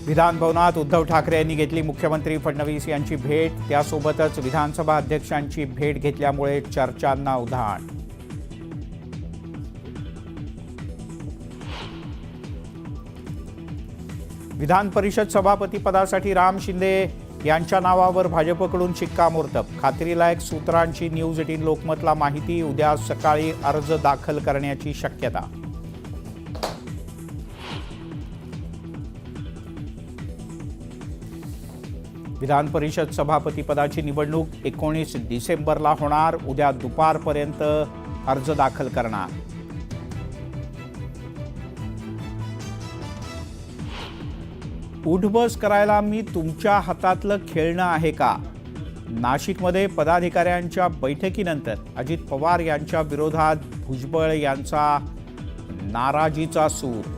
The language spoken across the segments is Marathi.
विधान भवनात उद्धव ठाकरे यांनी घेतली मुख्यमंत्री फडणवीस यांची भेट। त्यासोबतच विधानसभा अध्यक्षांची भेट घेतल्यामुळे चर्चांना उधाण। विधान परिषद सभापती पदासाठी राम शिंदे यांच्या नावावर भाजपकडून शिक्कामोर्तब। खात्रीलायक सूत्रांची न्यूज 18 लोकमतला माहिती। उद्या सकाळी अर्ज दाखल करण्याची शक्यता। विधान परिषद सभापती पदाची निवडणूक 19 डिसेंबरला होणार। उद्या दुपारपर्यंत अर्ज दाखल करणार। उठबस करायला मी तुमच्या हातातलं खेळणं आहे का? नाशिकमध्ये पदाधिकाऱ्यांच्या बैठकीनंतर अजित पवार यांच्या विरोधात भुजबळ यांचा नाराजीचा सूर।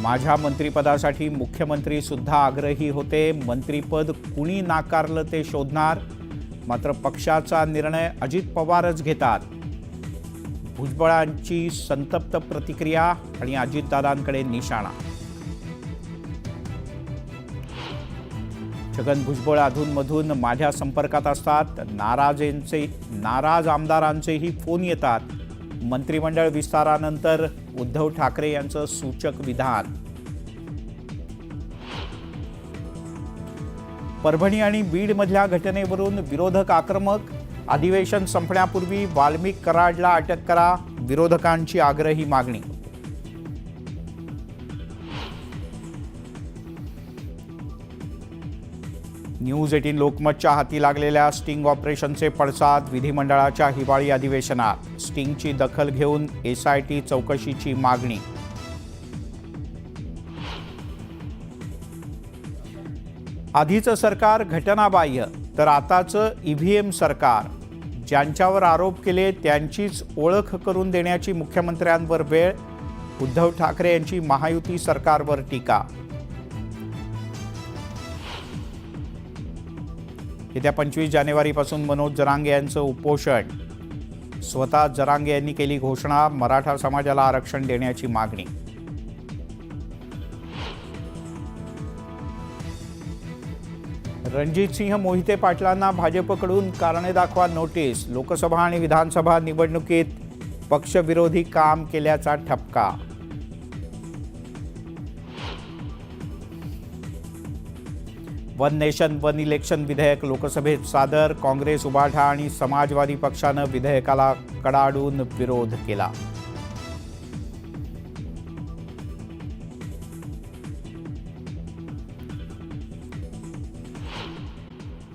माझ्या मंत्रिपदासाठी मुख्यमंत्री सुद्धा आग्रही होते। मंत्रिपद कुणी नाकारलं ते शोधणार, मात्र पक्षाचा निर्णय अजित पवारच घेतात। भुजबळांची संतप्त प्रतिक्रिया आणि अजितदादांकडे निशाणा। छगन भुजबळ अधूनमधून माझ्या संपर्कात असतात। नाराज आमदारांचेही फोन येतात। मंत्रिमंडळ विस्तारानंतर उद्धव ठाकरे यांचं सूचक विधान। परभणी आणि बीडमधल्या घटनेवरून विरोधक आक्रमक। अधिवेशन संपण्यापूर्वी वाल्मिक कराडला अटक करा, विरोधकांची आग्रही मागणी। न्यूज 18 लोकमतच्या हाती लागलेल्या स्टिंग ऑपरेशनचे पडसाद विधिमंडळाच्या हिवाळी अधिवेशनात। स्टिंगची दखल घेऊन SIT चौकशीची मागणी। आधीचं सरकार घटनाबाह्य तर आताचं EVM सरकार। ज्यांच्यावर आरोप केले त्यांचीच ओळख करून देण्याची मुख्यमंत्र्यांवर वेळ। उद्धव ठाकरे यांची महायुती सरकारवर टीका। येत्या 25 जानेवारीपासून मनोज जरांगे यांचं उपोषण। स्वतः जरांगे यांनी केली घोषणा, मराठा समाजाला आरक्षण देण्याची मागणी। रणजितसिंह मोहिते पाटलांना भाजपकडून कारणे दाखवा नोटीस। लोकसभा आणि विधानसभा निवडणुकीत पक्षविरोधी काम केल्याचा ठपका। वन नेशन वन इलेक्शन विधेयक लोकसभेत सादर। काँग्रेस, उभाठा आणि समाजवादी पक्षानं विधेयकाला कडाडून विरोध केला।